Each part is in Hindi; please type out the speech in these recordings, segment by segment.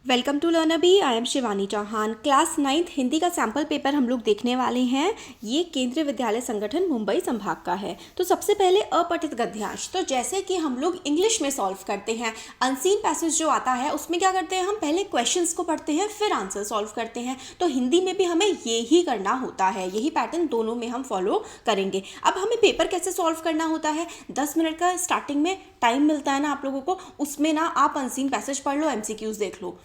वेलकम टू लर्न अभी। I am Shivani Chauhan. Class 9th Hindi का सैम्पल पेपर हम लोग देखने वाले हैं। ये केंद्रीय विद्यालय संगठन मुंबई संभाग का है। तो सबसे पहले अपठित गद्यांश, तो जैसे कि हम लोग इंग्लिश में सॉल्व करते हैं, अनसीन पैसेज जो आता है उसमें क्या करते हैं, हम पहले क्वेश्चंस को पढ़ते हैं फिर आंसर सॉल्व करते हैं। तो हिंदी में भी हमें ये ही करना होता है, यही पैटर्न दोनों में हम फॉलो करेंगे। अब हमें पेपर कैसे सॉल्व करना होता है, 10 मिनट का स्टार्टिंग में टाइम मिलता है ना आप लोगों को, उसमें ना आप अनसीन पैसेज पढ़ लो, एमसीक्यूज देख लो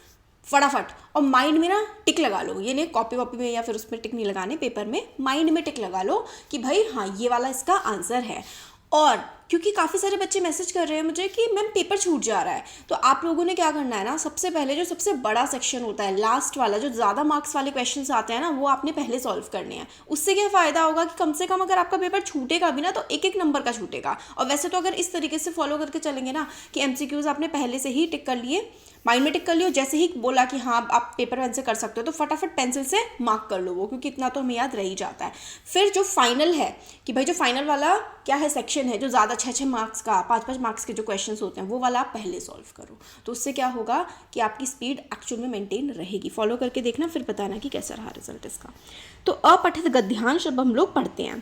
फटाफट, और माइंड में ना टिक लगा लो। ये नहीं कॉपी वॉपी में या फिर उसमें टिक नहीं लगाने, पेपर में माइंड में टिक लगा लो कि भाई हाँ ये वाला इसका आंसर है। और क्योंकि काफ़ी सारे बच्चे मैसेज कर रहे हैं मुझे कि मैम पेपर छूट जा रहा है, तो आप लोगों ने क्या करना है ना, सबसे पहले जो सबसे बड़ा सेक्शन होता है, लास्ट वाला जो ज़्यादा मार्क्स वाले क्वेश्चंस आते हैं ना, वो आपने पहले सॉल्व करने हैं। उससे क्या फ़ायदा होगा कि कम से कम अगर आपका पेपर छूटेगा भी ना तो एक एक नंबर का छूटेगा। और वैसे तो अगर इस तरीके से फॉलो करके चलेंगे ना कि एमसीक्यूज आपने पहले से ही टिक कर लिए, माइंड में टिक कर लियो, जैसे ही बोला कि हाँ आप पेपर पेन से कर सकते हो तो फटाफट पेंसिल से मार्क कर लो वो, क्योंकि इतना तो हमें याद रह ही जाता है। फिर जो फाइनल है कि भाई जो फाइनल वाला क्या है सेक्शन है, जो ज़्यादा 6-6 मार्क्स का, 5-5 मार्क्स के जो क्वेश्चंस होते हैं वो वाला आप पहले सॉल्व करो। तो उससे क्या होगा कि आपकी स्पीड एक्चुअल में मेंटेन रहेगी। फॉलो करके देखना, फिर बताना कि कैसा रहा रिजल्ट इसका। तो अपठित गद्यांश अब हम लोग पढ़ते हैं।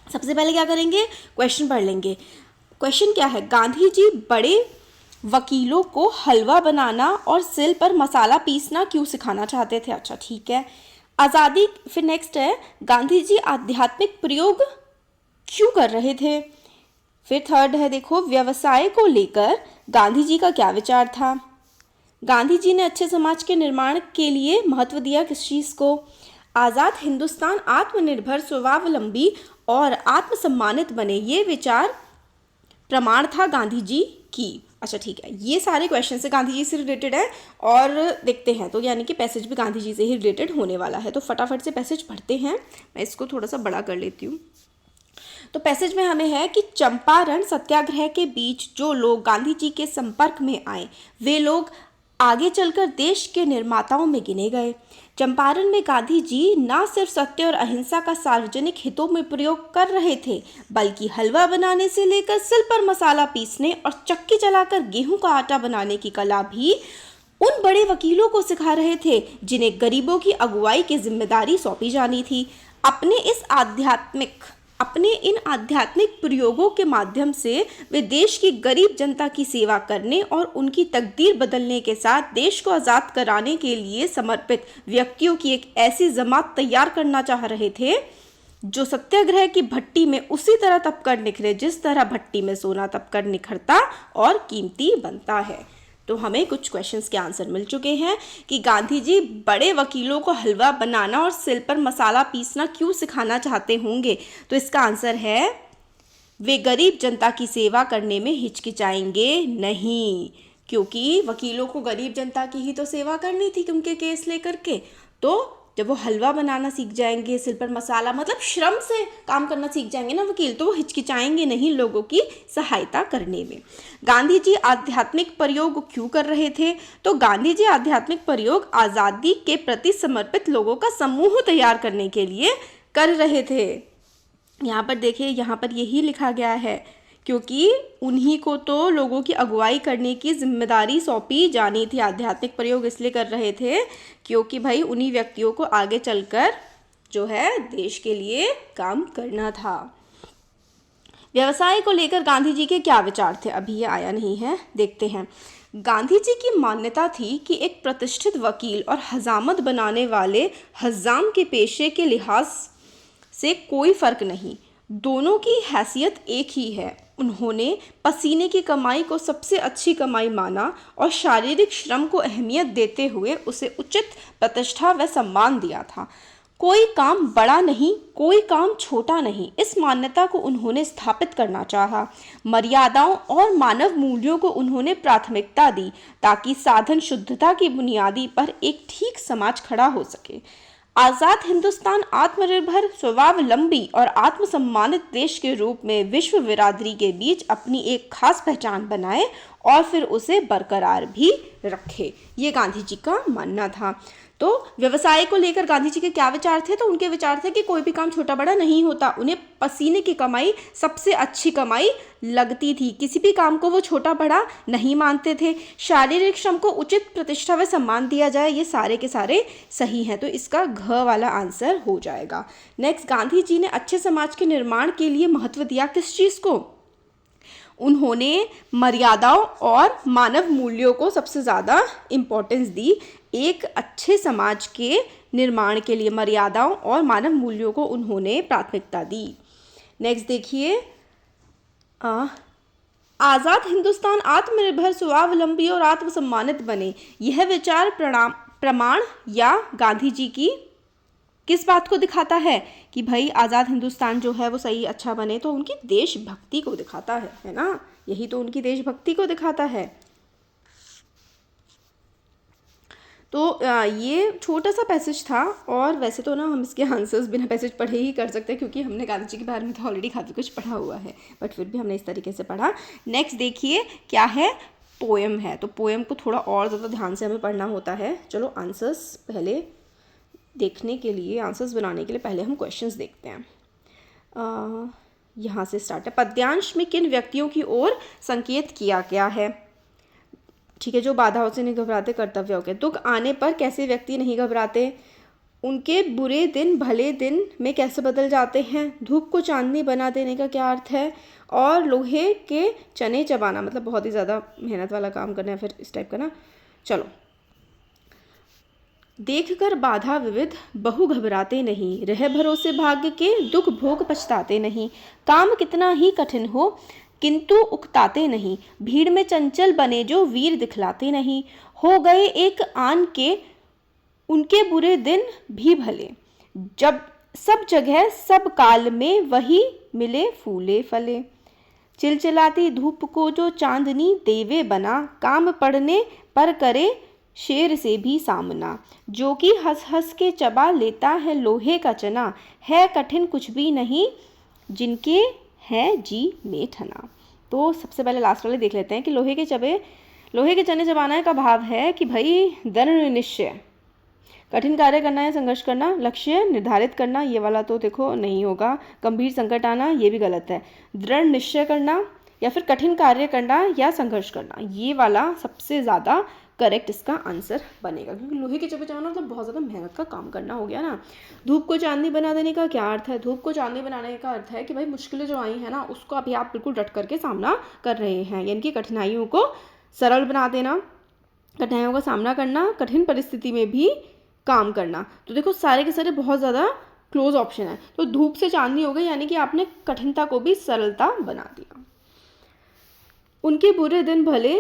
सबसे पहले क्या करेंगे, क्वेश्चन पढ़ लेंगे। क्वेश्चन क्या है, गांधी जी बड़े वकीलों को हलवा बनाना और सिल पर मसाला पीसना क्यों सिखाना चाहते थे। अच्छा ठीक है। आज़ादी, फिर नेक्स्ट है, गांधी जी आध्यात्मिक प्रयोग क्यों कर रहे थे। फिर थर्ड है, देखो, व्यवसाय को लेकर गांधी जी का क्या विचार था। गांधी जी ने अच्छे समाज के निर्माण के लिए महत्व दिया किस चीज़ को। आज़ाद हिंदुस्तान आत्मनिर्भर, स्वावलंबी और आत्मसम्मानित बने, ये विचार प्रमाण था गांधी जी की। अच्छा ठीक है, ये सारे क्वेश्चन से गांधी जी से रिलेटेड है और देखते हैं, तो यानी कि पैसेज भी गांधी जी से ही रिलेटेड होने वाला है। तो फटाफट से पैसेज पढ़ते हैं। मैं इसको थोड़ा सा बड़ा कर लेती हूँ। तो पैसेज में हमें है कि चंपारण सत्याग्रह के बीच जो लोग गांधी जी के संपर्क में आए, वे लोग आगे चलकर देश के निर्माताओं में गिने गए। चंपारण में गांधी जी न सिर्फ सत्य और अहिंसा का सार्वजनिक हितों में प्रयोग कर रहे थे, बल्कि हलवा बनाने से लेकर सिल पर मसाला पीसने और चक्की चलाकर गेहूं का आटा बनाने की कला भी उन बड़े वकीलों को सिखा रहे थे जिन्हें गरीबों की अगुवाई की जिम्मेदारी सौंपी जानी थी। अपने इन आध्यात्मिक प्रयोगों के माध्यम से वे देश की गरीब जनता की सेवा करने और उनकी तकदीर बदलने के साथ देश को आज़ाद कराने के लिए समर्पित व्यक्तियों की एक ऐसी जमात तैयार करना चाह रहे थे जो सत्याग्रह की भट्टी में उसी तरह तपकर निखरे जिस तरह भट्टी में सोना तपकर निखरता और कीमती बनता है। तो हमें कुछ क्वेश्चंस के आंसर मिल चुके हैं कि गांधी जी बड़े वकीलों को हलवा बनाना और सिल पर मसाला पीसना क्यों सिखाना चाहते होंगे। तो इसका आंसर है, वे गरीब जनता की सेवा करने में हिचकिचाएंगे नहीं, क्योंकि वकीलों को गरीब जनता की ही तो सेवा करनी थी उनके केस लेकर के। तो जब वो हलवा बनाना सीख जाएंगे, सिल पर मसाला मतलब श्रम से काम करना सीख जाएंगे ना वकील, तो वो हिचकिचाएंगे नहीं लोगों की सहायता करने में। गांधी जी आध्यात्मिक प्रयोग क्यों कर रहे थे। तो गांधी जी आध्यात्मिक प्रयोग आज़ादी के प्रति समर्पित लोगों का समूह तैयार करने के लिए कर रहे थे। यहाँ पर देखिए, यहाँ पर यही लिखा गया है, क्योंकि उन्हीं को तो लोगों की अगुवाई करने की जिम्मेदारी सौंपी जानी थी। आध्यात्मिक प्रयोग इसलिए कर रहे थे क्योंकि भाई उन्हीं व्यक्तियों को आगे चलकर जो है देश के लिए काम करना था। व्यवसाय को लेकर गांधी जी के क्या विचार थे, अभी ये आया नहीं है, देखते हैं। गांधी जी की मान्यता थी कि एक प्रतिष्ठित वकील और हजामत बनाने वाले हजाम के पेशे के लिहाज से कोई फर्क नहीं, दोनों की हैसियत एक ही है। उन्होंने पसीने की कमाई को सबसे अच्छी कमाई माना और शारीरिक श्रम को अहमियत देते हुए उसे उचित प्रतिष्ठा व सम्मान दिया था। कोई काम बड़ा नहीं, कोई काम छोटा नहीं, इस मान्यता को उन्होंने स्थापित करना चाहा। मर्यादाओं और मानव मूल्यों को उन्होंने प्राथमिकता दी ताकि साधन शुद्धता की बुनियादी पर एक ठीक समाज खड़ा हो सके। आज़ाद हिंदुस्तान आत्मनिर्भर, स्वावलंबी और आत्मसम्मानित देश के रूप में विश्व बिरादरी के बीच अपनी एक खास पहचान बनाए और फिर उसे बरकरार भी रखे। ये गांधी जी का मानना था। तो व्यवसाय को लेकर गांधी जी के क्या विचार थे? तो उनके विचार थे कि कोई भी काम छोटा बड़ा नहीं होता, उन्हें पसीने की कमाई सबसे अच्छी कमाई लगती थी। किसी भी काम को वो छोटा बड़ा नहीं मानते थे। शारीरिक श्रम को उचित प्रतिष्ठा व सम्मान दिया जाए, ये सारे के सारे सही हैं। तो इसका घ वाला आंसर हो जाएगा। नेक्स्ट, गांधी जी ने अच्छे समाज के निर्माण के लिए महत्व दिया किस चीज़ को? उन्होंने मर्यादाओं और मानव मूल्यों को सबसे ज़्यादा इम्पोर्टेंस दी। एक अच्छे समाज के निर्माण के लिए मर्यादाओं और मानव मूल्यों को उन्होंने प्राथमिकता दी। नेक्स्ट देखिए, आज़ाद हिंदुस्तान आत्मनिर्भर, स्वावलंबी और आत्मसम्मानित बने, यह विचार प्रमाण या गांधी जी की किस बात को दिखाता है? कि भाई आज़ाद हिंदुस्तान जो है वो सही अच्छा बने, तो उनकी देशभक्ति को दिखाता है ना? यही तो उनकी देशभक्ति को दिखाता है। तो ये छोटा सा पैसेज था, और वैसे तो ना हम इसके आंसर्स बिना पैसेज पढ़े ही कर सकते हैं, क्योंकि हमने गांधी जी के बारे में तो ऑलरेडी काफ़ी कुछ पढ़ा हुआ है, बट फिर भी हमने इस तरीके से पढ़ा। नेक्स्ट देखिए क्या है, पोएम है। तो पोएम को थोड़ा और ज़्यादा ध्यान से हमें पढ़ना होता है। चलो आंसर्स पहले देखने के लिए, आंसर्स बनाने के लिए पहले हम क्वेश्चंस देखते हैं। यहाँ से स्टार्ट है। पद्यांश में किन व्यक्तियों की ओर संकेत किया गया है? ठीक है, जो बाधाओं से नहीं घबराते, कर्तव्यों के। दुख आने पर कैसे व्यक्ति नहीं घबराते? उनके बुरे दिन भले दिन में कैसे बदल जाते हैं? धूप को चांदनी बना देने का क्या अर्थ है? और लोहे के चने चबाना, मतलब बहुत ही ज़्यादा मेहनत वाला काम करना है, फिर इस टाइप का ना। चलो, देखकर बाधा विविध बहु घबराते नहीं, रह भरोसे भाग्य के दुख भोग पछताते नहीं। काम कितना ही कठिन हो किंतु उकताते नहीं, भीड़ में चंचल बने जो वीर दिखलाते नहीं। हो गए एक आन के उनके बुरे दिन भी भले, जब सब जगह सब काल में वही मिले फूले फले। चिलचिलाती धूप को जो चांदनी देवे बना, काम पड़ने पर करे शेर से भी सामना। जो कि हंस हंस के चबा लेता है लोहे का चना, है कठिन कुछ भी नहीं जिनके है जी में ठना। तो सबसे पहले लास्ट वाले देख लेते हैं कि लोहे के चने चबाना का भाव है कि भाई दृढ़ निश्चय, कठिन कार्य करना या संघर्ष करना, लक्ष्य निर्धारित करना, ये वाला तो देखो नहीं होगा। गंभीर संकट आना, ये भी गलत है। दृढ़ निश्चय करना या फिर कठिन कार्य करना या संघर्ष करना, ये वाला सबसे ज़्यादा करेक्ट इसका आंसर बनेगा, क्योंकि लोहे के चबे चबाना मतलब बहुत ज़्यादा मेहनत का काम करना हो गया ना। धूप को चांदनी बना देने का क्या अर्थ है? धूप को चांदनी बनाने का अर्थ है कि भाई मुश्किलें जो आई हैं ना, उसको अभी आप बिल्कुल डट करके सामना कर रहे हैं, यानी कि कठिनाइयों को सरल बना देना, कठिनाइयों का सामना करना, कठिन परिस्थिति में भी काम करना। तो देखो सारे के सारे बहुत ज़्यादा क्लोज ऑप्शन है। तो धूप से चांदनी हो गई, यानी कि आपने कठिनता को भी सरलता बना दिया। उनके बुरे दिन भले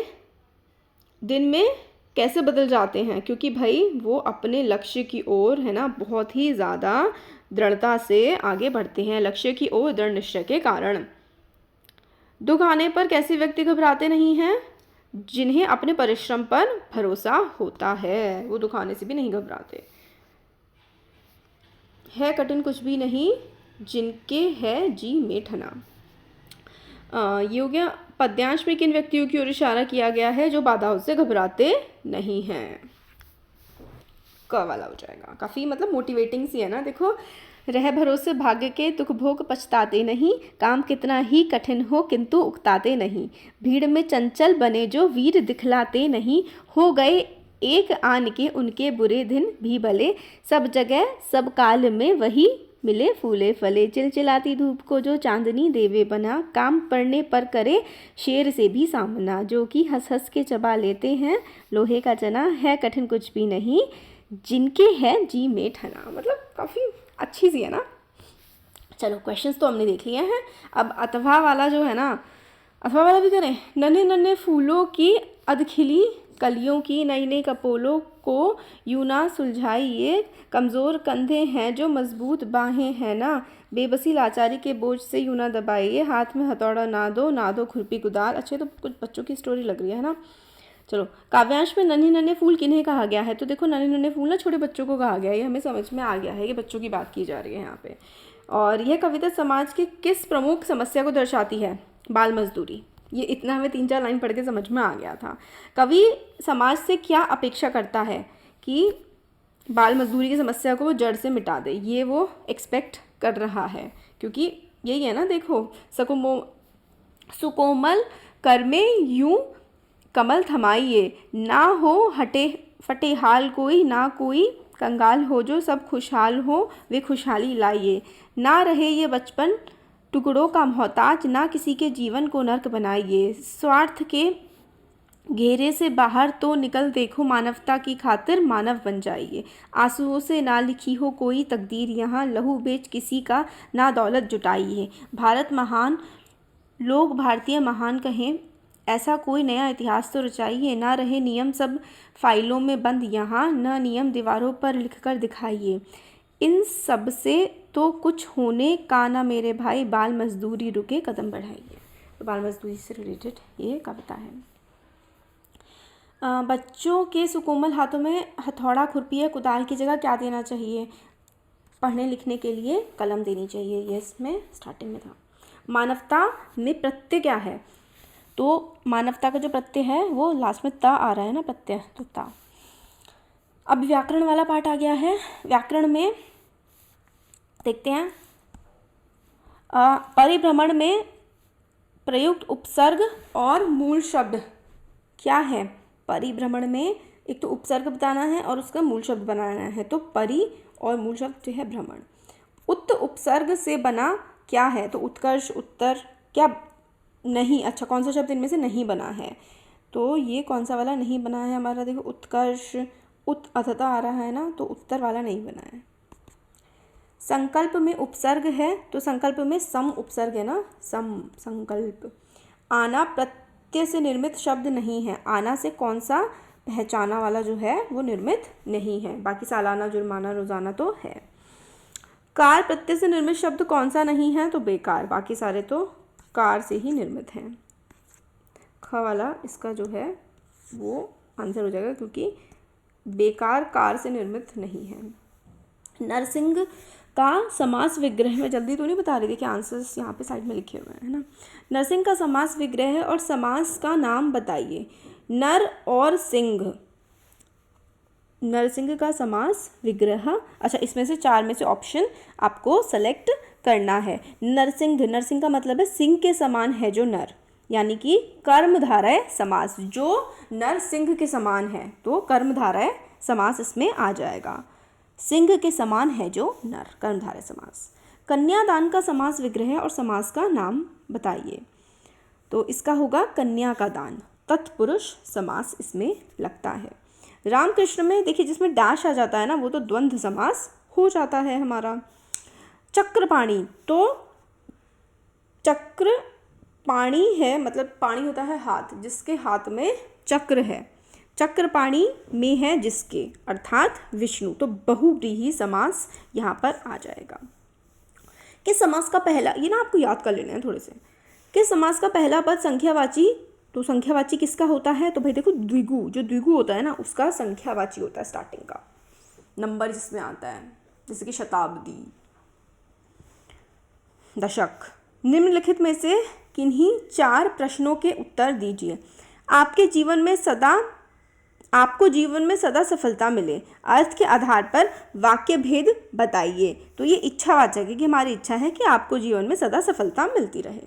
दिन में कैसे बदल जाते हैं? क्योंकि भाई वो अपने लक्ष्य की ओर है ना बहुत ही ज़्यादा दृढ़ता से आगे बढ़ते हैं, लक्ष्य की ओर दृढ़ निश्चय के कारण। दुख आने पर कैसे व्यक्ति घबराते नहीं हैं? जिन्हें अपने परिश्रम पर भरोसा होता है, वो दुख आने से भी नहीं घबराते। है कठिन कुछ भी नहीं जिनके है जी में ठना। ये हो गया। पद्यांश में किन व्यक्तियों की ओर इशारा किया गया है जो बाधाओं से घबराते नहीं हैं? क वाला हो जाएगा। काफ़ी मतलब मोटिवेटिंग सी है ना। देखो, रह भरोसे भाग्य के दुख भोग पछताते नहीं, काम कितना ही कठिन हो किंतु उकताते नहीं। भीड़ में चंचल बने जो वीर दिखलाते नहीं, हो गए एक आन के उनके बुरे दिन भी भले, सब जगह सब काल में वही मिले फूले फले। चिलचिलाती धूप को जो चांदनी देवे बना, काम पड़ने पर करे शेर से भी सामना। जो कि हंस हंस के चबा लेते हैं लोहे का चना, है कठिन कुछ भी नहीं जिनके है जी में ठना। मतलब काफ़ी अच्छी सी है ना। चलो क्वेश्चंस तो हमने देख लिए हैं। अब अथवा वाला जो है ना, अथवा वाला भी करें। नन्हे नन्हे फूलों की अधखिली कलियों की नई नई कपोलों को यूं ना सुलझाइए, कमज़ोर कंधे हैं जो मजबूत बाहें हैं ना, बेबसी लाचारी के बोझ से यूं ना दबाइए, हाथ में हथौड़ा ना दो खुरपी कुदाल। अच्छे, तो कुछ बच्चों की स्टोरी लग रही है ना। चलो, काव्यांश में नन्हे नन्हे फूल किन्हें कहा गया है? तो देखो नन्हे नन्हे फूल ना छोटे बच्चों को कहा गया है, ये हमें समझ में आ गया है कि बच्चों की बात की जा रही है यहाँ पे। और यह कविता समाज की किस प्रमुख समस्या को दर्शाती है? बाल मजदूरी। ये इतना हमें 3-4 लाइन पढ़ के समझ में आ गया था। कवि समाज से क्या अपेक्षा करता है कि बाल मजदूरी की समस्या को वो जड़ से मिटा दे, ये वो एक्सपेक्ट कर रहा है, क्योंकि यही है ना, देखो सुकोमल कर में यूं कमल थमाइए, ना हो हटे फटे हाल कोई, ना कोई कंगाल हो जो सब खुशहाल हो वे खुशहाली लाइए, ना रहे ये बचपन टुकड़ों का मोहताज, ना किसी के जीवन को नर्क बनाइए, स्वार्थ के घेरे से बाहर तो निकल देखो, मानवता की खातिर मानव बन जाइए, आंसुओं से ना लिखी हो कोई तकदीर यहाँ, लहू बेच किसी का ना दौलत जुटाइए, भारत महान लोग भारतीय महान कहें, ऐसा कोई नया इतिहास तो रचाइए, ना रहे नियम सब फाइलों में बंद यहाँ, न नियम दीवारों पर लिखकर दिखाइए, इन सब से तो कुछ होने का ना मेरे भाई, बाल मजदूरी रुके कदम बढ़ाइए। तो बाल मजदूरी से रिलेटेड ये कविता है। बच्चों के सुकोमल हाथों में हथौड़ा खुरपी या कुदाल की जगह क्या देना चाहिए? पढ़ने लिखने के लिए कलम देनी चाहिए, ये इसमें स्टार्टिंग में था। मानवता में प्रत्यय क्या है? तो मानवता का जो प्रत्यय है वो लास्ट में ता आ रहा है ना, प्रत्यय, तो ता। अब व्याकरण वाला पार्ट आ गया है। व्याकरण में देखते हैं, परिभ्रमण में प्रयुक्त उपसर्ग और मूल शब्द क्या है? परिभ्रमण में एक तो उपसर्ग बताना है और उसका मूल शब्द बनाना है, तो परि और मूल शब्द जो है भ्रमण। उत उपसर्ग से बना क्या है? तो उत्कर्ष, उत्तर, क्या नहीं, अच्छा कौन सा शब्द इनमें से नहीं बना है? तो ये कौन सा वाला नहीं बना है हमारा? देखो उत्कर्ष, उत अथता आ रहा है ना, तो उत्तर वाला नहीं बना है। संकल्प में उपसर्ग है, तो संकल्प में सम उपसर्ग है ना, सम संकल्प। आना प्रत्यय से निर्मित शब्द नहीं है, आना से कौन सा पहचाना वाला जो है वो निर्मित नहीं है, बाकी सालाना, जुर्माना, रोजाना तो है। कार प्रत्यय से निर्मित शब्द कौन सा नहीं है? तो बेकार, बाकी सारे तो कार से ही निर्मित हैं। ख वाला इसका जो है वो आंसर हो जाएगा, क्योंकि बेकार कार से निर्मित नहीं है। नरसिंह का समास विग्रह, मैं जल्दी तो नहीं बता रही थी कि आंसर्स यहाँ पे साइड में लिखे हुए हैं ना। नरसिंह का समास विग्रह और समास का नाम बताइए। नर और सिंह, नरसिंह का समास विग्रह, अच्छा इसमें से 4 में से ऑप्शन आपको सेलेक्ट करना है। नरसिंह, नरसिंह का मतलब है सिंह के समान है जो नर, यानी कि कर्मधारय समास, जो नर सिंह के समान है तो कर्मधारय समास इसमें आ जाएगा। सिंह के समान है जो नर, कर्मधारय समास। कन्यादान का समास विग्रह और समास का नाम बताइए। तो इसका होगा कन्या का दान, तत्पुरुष समास इसमें लगता है। रामकृष्ण में देखिए जिसमें डैश आ जाता है ना, वो तो द्वंद्व समास हो जाता है हमारा। चक्रपाणी, तो चक्र पाणी है, मतलब पाणी होता है हाथ, जिसके हाथ में चक्र है, चक्रपाणी में है जिसके, अर्थात विष्णु, तो बहुव्रीहि समास यहाँ पर आ जाएगा। किस समास का पहला, ये ना आपको याद कर लेना है थोड़े से, किस समास का पहला पद संख्यावाची, तो संख्यावाची किसका होता है? तो भाई देखो द्विगु, जो द्विगु होता है ना उसका संख्यावाची होता है, स्टार्टिंग का नंबर जिसमें आता है, जैसे कि शताब्दी, दशक। निम्नलिखित में से किन्हीं 4 प्रश्नों के उत्तर दीजिए। आपको जीवन में सदा सफलता मिले, अर्थ के आधार पर वाक्य भेद बताइए। तो ये इच्छावाचक है कि हमारी इच्छा है कि आपको जीवन में सदा सफलता मिलती रहे।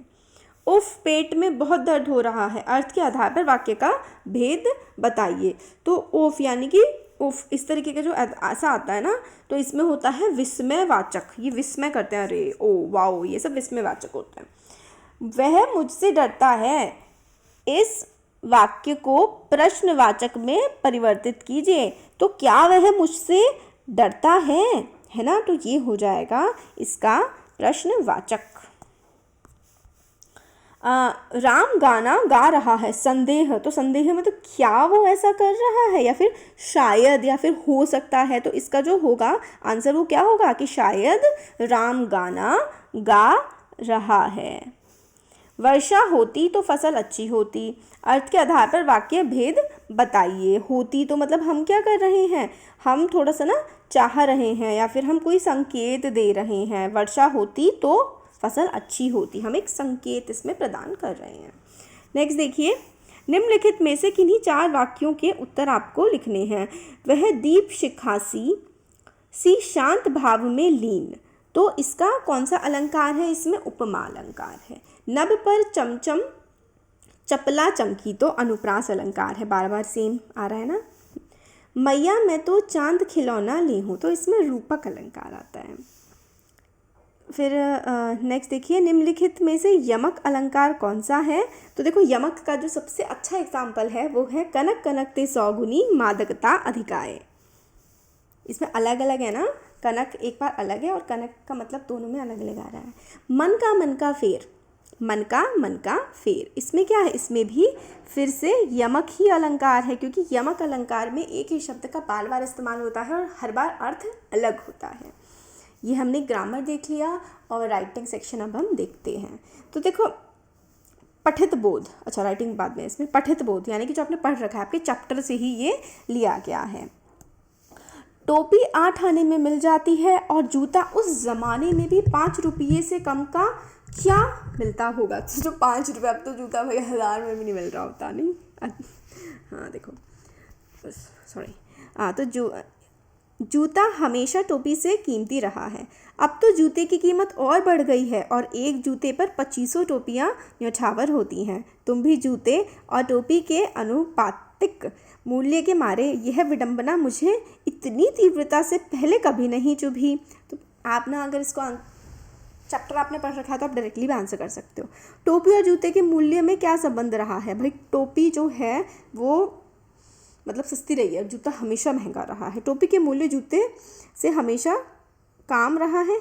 उफ, पेट में बहुत दर्द हो रहा है, अर्थ के आधार पर वाक्य का भेद बताइए। तो उफ यानी कि उफ, इस तरीके का जो ऐसा आता है ना, तो इसमें होता है विस्मयवाचक, ये विस्मय करते हैं, अरे ओ वाओ, ये सब विस्मयवाचक होता है। वह मुझसे डरता है, इस वाक्य को प्रश्नवाचक में परिवर्तित कीजिए। तो क्या वह मुझसे डरता है ना, तो ये हो जाएगा इसका प्रश्नवाचक। राम गाना गा रहा है, संदेह, तो संदेह में तो क्या वो ऐसा कर रहा है, या फिर शायद, या फिर हो सकता है, तो इसका जो होगा आंसर वो क्या होगा कि शायद राम गाना गा रहा है। वर्षा होती तो फसल अच्छी होती, अर्थ के आधार पर वाक्य भेद बताइए। होती तो मतलब हम क्या कर रहे हैं, हम थोड़ा सा ना चाह रहे हैं, या फिर हम कोई संकेत दे रहे हैं। वर्षा होती तो फसल अच्छी होती, हम एक संकेत इसमें प्रदान कर रहे हैं। नेक्स्ट देखिए, निम्नलिखित में से किन्हीं 4 वाक्यों के उत्तर आपको लिखने हैं। वह दीप शिखासी सी शांत भाव में लीन, तो इसका कौन सा अलंकार है? इसमें उपमा अलंकार है। नभ पर चमचम चपला चमकी, तो अनुप्रास अलंकार है, बार बार सेम आ रहा है ना। मैया मैं तो चांद खिलौना ली हूँ, तो इसमें रूपक अलंकार आता है। फिर नेक्स्ट देखिए, निम्नलिखित में से यमक अलंकार कौन सा है? तो देखो, यमक का जो सबसे अच्छा एग्जाम्पल है वो है कनक कनकते सौगुनी मादकता अधिकाए। इसमें अलग अलग है ना, कनक एक बार अलग है और कनक का मतलब दोनों में अलग अलग आ रहा है। मन का फेर, मन का फेर, इसमें क्या है? इसमें भी फिर से यमक ही अलंकार है, क्योंकि यमक अलंकार में एक ही शब्द का बार बार इस्तेमाल होता है और हर बार अर्थ अलग होता है। ये हमने ग्रामर देख लिया और राइटिंग सेक्शन अब हम देखते हैं। तो देखो, पठित बोध, अच्छा राइटिंग बाद में, इसमें पठित बोध यानी कि जो आपने पढ़ रखा है, आपके चैप्टर से ही ये लिया गया है। टोपी 8 आने में मिल जाती है और जूता उस ज़माने में भी 5 रुपये से कम का क्या मिलता होगा? तो जो 5 रुपये, अब तो जूता भाई 1000 में भी नहीं मिल रहा होता, नहीं। हाँ देखो, सॉरी, हाँ, तो जूता हमेशा टोपी से कीमती रहा है। अब तो जूते की कीमत और बढ़ गई है और एक जूते पर 2500 टोपियाँ न्यौछावर होती हैं। तुम भी जूते और टोपी के अनुपातिक मूल्य के मारे यह विडंबना मुझे इतनी तीव्रता से पहले कभी नहीं चुभी। तो आप ना, अगर इसको चैप्टर आपने पढ़ रखा है तो आप डायरेक्टली भी आंसर कर सकते हो। टोपी और जूते के मूल्य में क्या संबंध रहा है? भाई टोपी जो है वो मतलब सस्ती रही है, जूता हमेशा महंगा रहा है। टोपी के मूल्य जूते से हमेशा कम रहा है,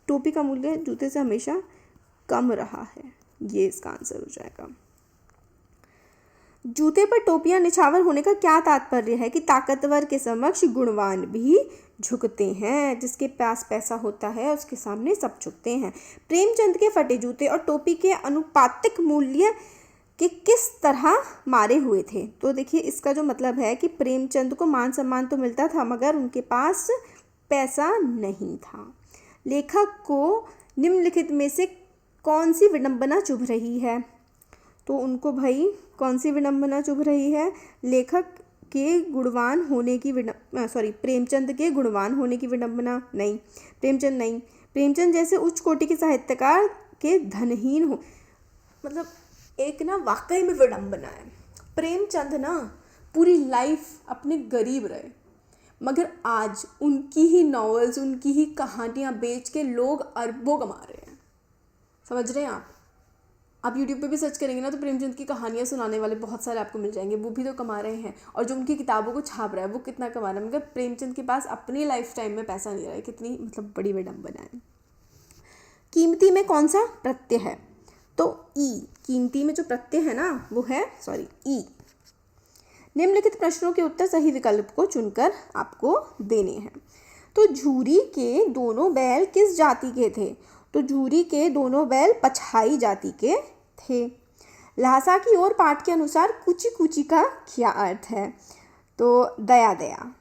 टोपी का मूल्य जूते से हमेशा कम रहा है। ये इसका आंसर हो जाएगा। जूते पर टोपियां निछावर होने का क्या तात्पर्य है? कि ताकतवर के समक्ष गुणवान भी झुकते हैं, जिसके पास पैसा होता है उसके सामने सब झुकते हैं। प्रेमचंद के फटे जूते और टोपी के अनुपातिक मूल्य कि किस तरह मारे हुए थे? तो देखिए, इसका जो मतलब है कि प्रेमचंद को मान सम्मान तो मिलता था मगर उनके पास पैसा नहीं था। लेखक को निम्नलिखित में से कौन सी विडंबना चुभ रही है? तो उनको भाई कौन सी विडंबना चुभ रही है? लेखक के गुणवान होने की प्रेमचंद के गुणवान होने की विडंबना नहीं, प्रेमचंद नहीं, प्रेमचंद जैसे उच्च कोटि के साहित्यकार के धनहीन हो, मतलब एक ना वाकई में विडंबना है। प्रेमचंद ना पूरी लाइफ अपने गरीब रहे, मगर आज उनकी ही नॉवेल्स, उनकी ही कहानियाँ बेच के लोग अरबों कमा रहे हैं। समझ रहे हैं आप यूट्यूब पे भी सर्च करेंगे ना तो प्रेमचंद की कहानियाँ सुनाने वाले बहुत सारे आपको मिल जाएंगे, वो भी तो कमा रहे हैं। और जो उनकी किताबों को छाप रहा है वो कितना कमा रहा है, मगर प्रेमचंद के पास अपनी लाइफ टाइम में पैसा नहीं रहा है। कितनी मतलब बड़ी विडंबना है। कीमती में कौन सा प्रत्यय है? तो ई, कीमती में जो प्रत्यय है ना वो है ई। निम्नलिखित प्रश्नों के उत्तर सही विकल्प को चुनकर आपको देने हैं। तो झूरी के दोनों बैल किस जाति के थे? तो झूरी के दोनों बैल पछाई जाति के थे। लहासा की ओर पाठ के अनुसार कुची कुची का क्या अर्थ है? तो दया दया,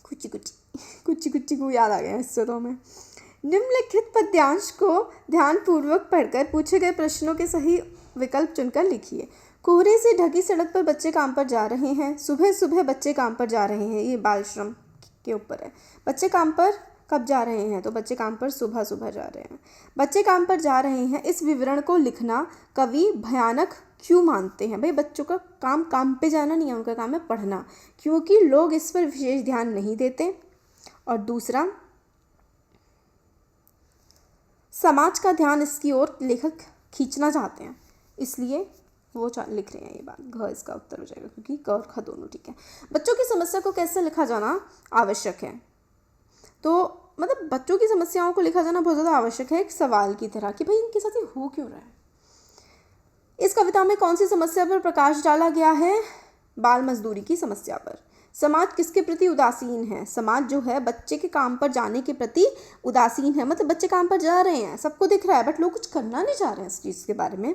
कुची कुची, कुची कुची को याद आ गया इससे तो हमें। निम्नलिखित पद्यांश को ध्यानपूर्वक पढ़कर पूछे गए प्रश्नों के सही विकल्प चुनकर लिखिए। कोहरे से ढकी सड़क पर बच्चे काम पर जा रहे हैं। सुबह सुबह बच्चे काम पर जा रहे हैं, ये बाल श्रम के ऊपर है। बच्चे काम पर कब जा रहे हैं? तो बच्चे काम पर सुबह सुबह जा रहे हैं। बच्चे काम पर जा रहे हैं, इस विवरण को लिखना कवि भयानक क्यों मानते हैं? भाई बच्चों का काम पे जाना नहीं है, उनका काम है पढ़ना, क्योंकि लोग इस पर विशेष ध्यान नहीं देते। और दूसरा, समाज का ध्यान इसकी ओर लेखक खींचना चाहते हैं, इसलिए वो लिख रहे हैं ये बात। घ इसका उत्तर हो जाएगा, क्योंकि क और ख दोनों ठीक है। बच्चों की समस्या को कैसे लिखा जाना आवश्यक है? तो मतलब बच्चों की समस्याओं को लिखा जाना बहुत ज़्यादा आवश्यक है, एक सवाल की तरह कि भाई इनके साथ ये हो क्यों रहा है। इस कविता में कौन सी समस्या पर प्रकाश डाला गया है? बाल मजदूरी की समस्या पर। समाज किसके प्रति उदासीन है? समाज जो है बच्चे के काम पर जाने के प्रति उदासीन है, मतलब बच्चे काम पर जा रहे हैं, सबको दिख रहा है, बट लोग कुछ करना नहीं चाह रहे हैं इस चीज़ के बारे में।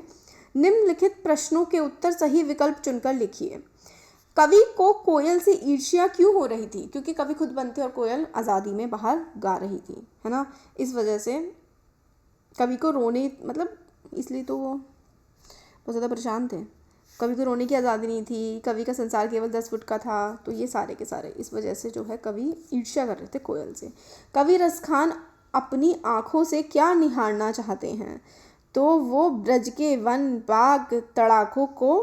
निम्नलिखित प्रश्नों के उत्तर सही विकल्प चुनकर लिखिए। कवि को कोयल से ईर्ष्या क्यों हो रही थी? क्योंकि कवि खुद बनते और कोयल आज़ादी में बाहर गा रही थी, है ना। इस वजह से कवि को रोने, मतलब इसलिए तो वो बहुत ज़्यादा परेशान थे। कवि को रोने की आज़ादी नहीं थी, कवि का संसार केवल 10 फुट का था, तो ये सारे के सारे इस वजह से जो है कवि ईर्ष्या कर रहे थे कोयल से। कवि रसखान अपनी आँखों से क्या निहारना चाहते हैं, तो वो ब्रज के वन बाग तड़ाकों को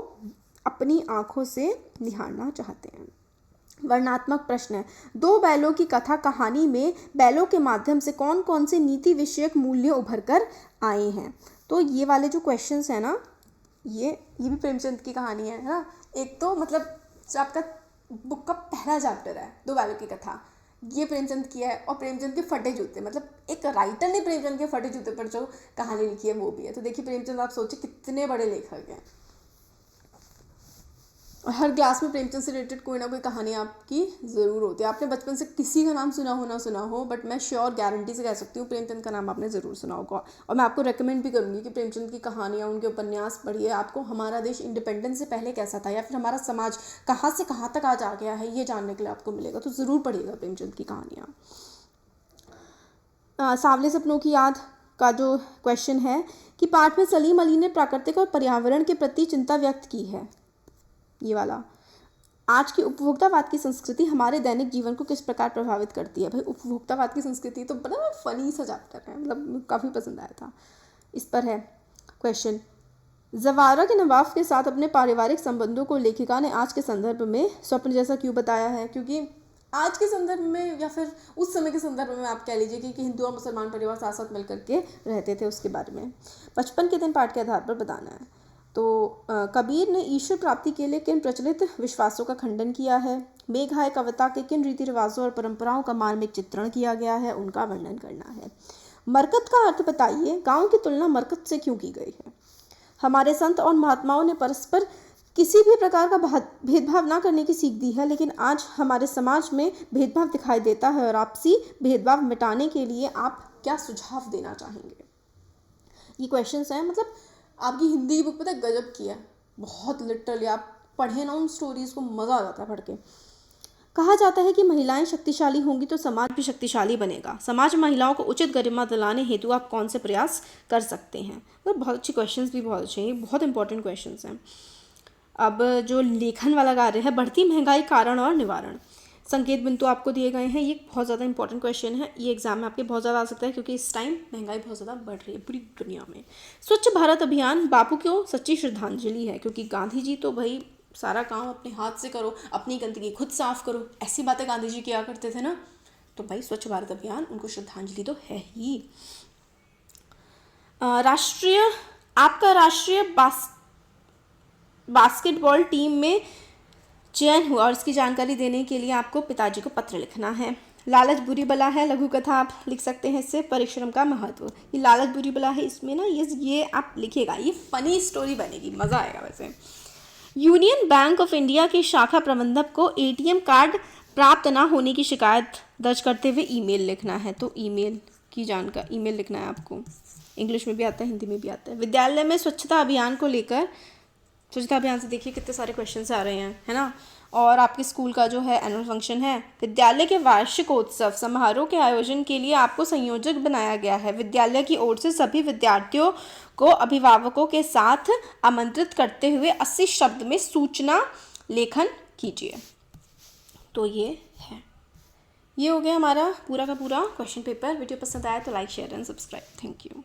अपनी आँखों से निहारना चाहते हैं। वर्णनात्मक प्रश्न है, दो बैलों की कथा कहानी में बैलों के माध्यम से कौन कौन से नीति विषयक मूल्य उभर कर आए हैं। तो ये वाले जो क्वेश्चंस है ना, ये भी प्रेमचंद की कहानी है ना। एक तो मतलब जो आपका बुक का पहला चैप्टर है दो बैलों की कथा, ये प्रेमचंद की है, और प्रेमचंद के फटे जूते, मतलब एक राइटर ने प्रेमचंद के फटे जूते पर जो कहानी लिखी है वो भी है। तो देखिए प्रेमचंद आप सोचिए कितने बड़े लेखक हैं। और हर क्लास में प्रेमचंद से रिलेटेड कोई ना कोई कहानी आपकी ज़रूर होती है। आपने बचपन से किसी का नाम सुना हो ना सुना हो, बट मैं श्योर गारंटी से कह सकती हूँ प्रेमचंद का नाम आपने ज़रूर सुना होगा। और मैं आपको रेकमेंड भी करूँगी कि प्रेमचंद की कहानियाँ, उनके उपन्यास पढ़िए। आपको हमारा देश इंडिपेंडेंस से पहले कैसा था, या फिर हमारा समाज कहाँ से कहाँ तक आज आ गया है, ये जानने के लिए आपको मिलेगा। तो ज़रूर पढ़िएगा प्रेमचंद की कहानियाँ। सांवले सपनों की याद का जो क्वेश्चन है कि पाठ में सलीम अली ने प्राकृतिक और पर्यावरण के प्रति चिंता व्यक्त की है, ये वाला। आज की उपभोक्तावाद की संस्कृति हमारे दैनिक जीवन को किस प्रकार प्रभावित करती है। भाई उपभोक्तावाद की संस्कृति तो बड़ा फनी सा चैप्टर है, मतलब काफ़ी पसंद आया था। इस पर है क्वेश्चन, जवारा के नवाब के साथ अपने पारिवारिक संबंधों को लेखिका ने आज के संदर्भ में स्वप्न जैसा क्यों बताया है। क्योंकि आज के संदर्भ में या फिर उस समय के संदर्भ में आप कह लीजिए कि हिंदू और मुसलमान परिवार साथ साथ मिलकर के रहते थे, उसके बारे में बचपन के दिन पाठ के आधार पर बताना है। तो कबीर ने ईश्वर प्राप्ति के लिए किन प्रचलित विश्वासों का खंडन किया है। मेघाय कविता के किन रीति रिवाजों और परंपराओं का मार्मिक चित्रण किया गया है, उनका वर्णन करना है। मरकत का अर्थ बताइए, गांव की तुलना मरकत से क्यों की गई है। हमारे संत और महात्माओं ने परस्पर किसी भी प्रकार का भेदभाव ना करने की सीख दी है, लेकिन आज हमारे समाज में भेदभाव दिखाई देता है, और आपसी भेदभाव मिटाने के लिए आप क्या सुझाव देना चाहेंगे। ये क्वेश्चंस हैं, मतलब आपकी हिंदी की बुक पता है गजब की है, बहुत लिटरली आप पढ़े ना उन स्टोरीज को, मज़ा आ जाता है पढ़ के। कहा जाता है कि महिलाएं शक्तिशाली होंगी तो समाज भी शक्तिशाली बनेगा। समाज में महिलाओं को उचित गरिमा दिलाने हेतु आप कौन से प्रयास कर सकते हैं। मतलब बहुत अच्छे क्वेश्चंस भी बहुत अच्छे हैं, बहुत इंपॉर्टेंट क्वेश्चंस हैं। अब जो लेखन वाला कार्य है, बढ़ती महंगाई कारण और निवारण। संकेत बिंदु आपको दिए गए हैं, ये बहुत ज़्यादा इंपॉर्टेंट क्वेश्चन है, ये एग्जाम में आपके बहुत ज़्यादा आ सकता है, क्योंकि इस टाइम महंगाई बहुत ज़्यादा बढ़ रही है पूरी दुनिया में। स्वच्छ भारत अभियान बापू को सच्ची श्रद्धांजलि है, क्योंकि गांधी जी तो भाई सारा काम अपने हाथ से करो, अपनी गंदगी खुद साफ करो, ऐसी बातें गांधी जी किया करते थे ना। तो भाई स्वच्छ भारत अभियान उनको श्रद्धांजलि तो है ही। आपका राष्ट्रीय बास्केटबॉल टीम में चयन हुआ, और इसकी जानकारी देने के लिए आपको पिताजी को पत्र लिखना है। लालच बुरी बला है, लघु कथा आप लिख सकते हैं इससे। परिश्रम का महत्व, ये लालच बुरी बला है, इसमें ना ये आप लिखेगा, ये फनी स्टोरी बनेगी, मज़ा आएगा वैसे। यूनियन बैंक ऑफ इंडिया के शाखा प्रबंधक को एटीएम कार्ड प्राप्त ना होने की शिकायत दर्ज करते हुए ईमेल लिखना है। तो ईमेल की जानकारी, ईमेल लिखना है आपको। इंग्लिश में भी आता है, हिंदी में भी आता है। विद्यालय में स्वच्छता अभियान को लेकर, स्वच्छता अभियान से देखिए कितने सारे क्वेश्चन आ रहे हैं, है ना। और आपके स्कूल का जो है एनुअल फंक्शन है। विद्यालय के वार्षिकोत्सव समारोह के आयोजन के लिए आपको संयोजक बनाया गया है। विद्यालय की ओर से सभी विद्यार्थियों को अभिभावकों के साथ आमंत्रित करते हुए 80 शब्द में सूचना लेखन कीजिए। तो ये है, ये हो गया हमारा पूरा का पूरा क्वेश्चन पेपर। वीडियो पसंद आया तो like share and subscribe. Thank you.